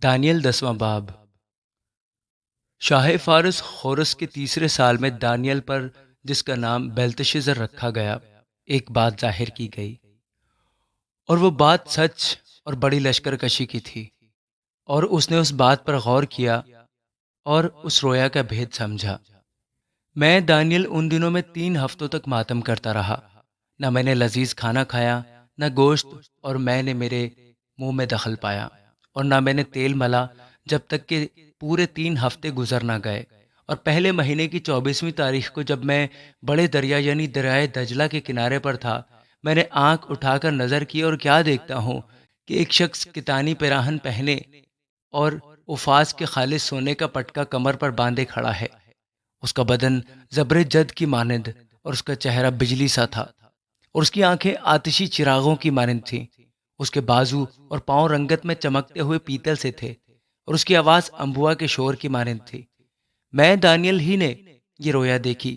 دانیل 10واں باب۔ شاہ فارس خورس کے تیسرے سال میں دانیل پر، جس کا نام بیلتشزر رکھا گیا، ایک بات ظاہر کی گئی، اور وہ بات سچ اور بڑی لشکر کشی کی تھی، اور اس نے اس بات پر غور کیا اور اس رویا کا بھید سمجھا۔ میں دانیل ان دنوں میں 3 ہفتوں تک ماتم کرتا رہا، نہ میں نے لذیذ کھانا کھایا، نہ گوشت، اور میں نے میرے منہ میں دخل پایا، اور نہ میں نے تیل ملا، جب تک کہ پورے 3 ہفتے گزر نہ گئے۔ اور پہلے مہینے کی 24ویں تاریخ کو، جب میں بڑے دریا یعنی دریائے دجلہ کے کنارے پر تھا، میں نے آنکھ اٹھا کر نظر کی، اور کیا دیکھتا ہوں کہ ایک شخص کتانی پیراہن پہنے اور افاس کے خالص سونے کا پٹکا کمر پر باندھے کھڑا ہے۔ اس کا بدن زبر جد کی مانند، اور اس کا چہرہ بجلی سا تھا، اور اس کی آنکھیں آتشی چراغوں کی مانند تھیں۔ اس کے بازو اور پاؤں رنگت میں چمکتے ہوئے پیتل سے تھے، اور اس کی آواز انبوا کے شور کی مانند تھی۔ میں دانیل ہی نے یہ رویا دیکھی،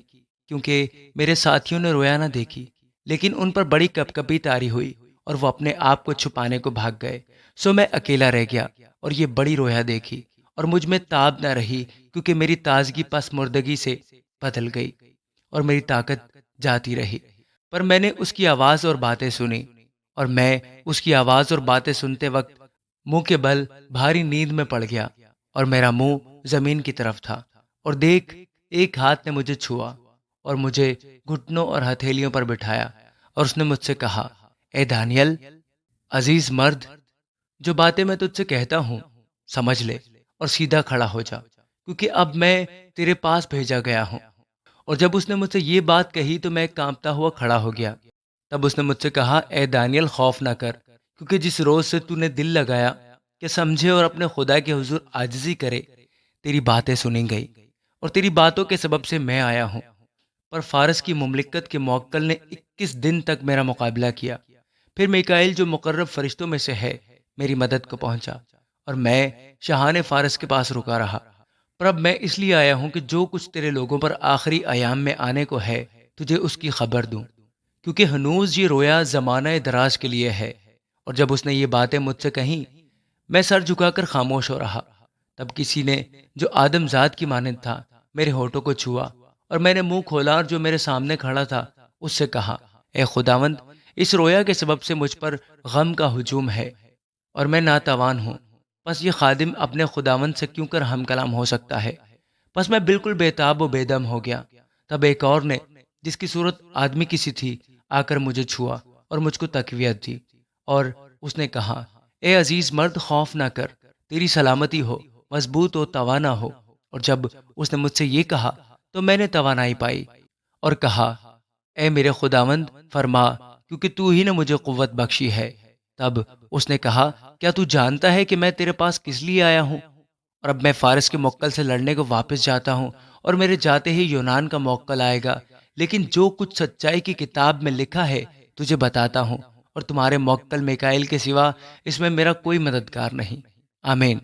کیونکہ میرے ساتھیوں نے رویا نہ دیکھی، لیکن ان پر بڑی کپکپی طاری ہوئی، اور وہ اپنے آپ کو چھپانے کو بھاگ گئے۔ سو میں اکیلا رہ گیا اور یہ بڑی رویا دیکھی، اور مجھ میں تاب نہ رہی، کیونکہ میری تازگی پس مردگی سے بدل گئی، اور میری طاقت جاتی رہی۔ پر میں نے اس کی آواز اور باتیں سنی، اور میں اس کی آواز اور باتیں سنتے وقت منہ کے بل بھاری نیند میں پڑ گیا، اور میرا منہ زمین کی طرف تھا۔ اور دیکھ، ایک ہاتھ نے مجھے چھوا اور مجھے گھٹنوں اور ہتھیلیوں پر بٹھایا، اور اس نے مجھ سے کہا، اے دانیل، عزیز مرد، جو باتیں میں تجھ سے کہتا ہوں سمجھ لے، اور سیدھا کھڑا ہو جا، کیونکہ اب میں تیرے پاس بھیجا گیا ہوں۔ اور جب اس نے مجھ سے یہ بات کہی تو میں کانپتا ہوا کھڑا ہو گیا۔ تب اس نے مجھ سے کہا، اے دانیل، خوف نہ کر، کیونکہ جس روز سے تو نے دل لگایا کہ سمجھے اور اپنے خدا کے حضور عاجزی کرے، تیری باتیں سنی گئی، اور تیری باتوں کے سبب سے میں آیا ہوں۔ پر فارس کی مملکت کے موکل نے 21 دن تک میرا مقابلہ کیا۔ پھر میکائیل، جو مقرب فرشتوں میں سے ہے، میری مدد کو پہنچا، اور میں شاہان فارس کے پاس رکا رہا۔ پر اب میں اس لیے آیا ہوں کہ جو کچھ تیرے لوگوں پر آخری ایام میں آنے کو ہے، تجھے اس کی خبر دوں، کیونکہ ہنوز یہ رویا زمانہ دراز کے لیے ہے۔ اور جب اس نے یہ باتیں مجھ سے کہیں، میں سر جھکا کر خاموش ہو رہا۔ تب کسی نے، جو آدم ذات کی مانند تھا، میرے ہونٹوں کو چھوا، اور میں نے منہ کھولا، اور جو میرے سامنے کھڑا تھا اس سے کہا، اے خداوند، اس رویا کے سبب سے مجھ پر غم کا ہجوم ہے، اور میں ناتوان ہوں۔ پس یہ خادم اپنے خداوند سے کیوں کر ہم کلام ہو سکتا ہے؟ پس میں بالکل بے تاب و بے دم ہو گیا۔ تب ایک اور نے، جس کی صورت آدمی کی سی تھی، آ کر مجھے چھوا اور مجھ کو تقویت دی، اور اس نے کہا، اے عزیز مرد، خوف نہ کر، تیری سلامتی ہو، مضبوط و توانا ہو۔ اور جب اس نے مجھ سے یہ کہا تو میں نے توانائی پائی، اور کہا، اے میرے خداوند، فرما، کیونکہ تو ہی نے مجھے قوت بخشی ہے۔ تب اس نے کہا، کیا تو جانتا ہے کہ میں تیرے پاس کس لیے آیا ہوں؟ اور اب میں فارس کے موکل سے لڑنے کو واپس جاتا ہوں، اور میرے جاتے ہی یونان کا موکل آئے گا، لیکن جو کچھ سچائی کی کتاب میں لکھا ہے تجھے بتاتا ہوں، اور تمہارے موکل میکائیل کے سوا اس میں میرا کوئی مددگار نہیں۔ آمین۔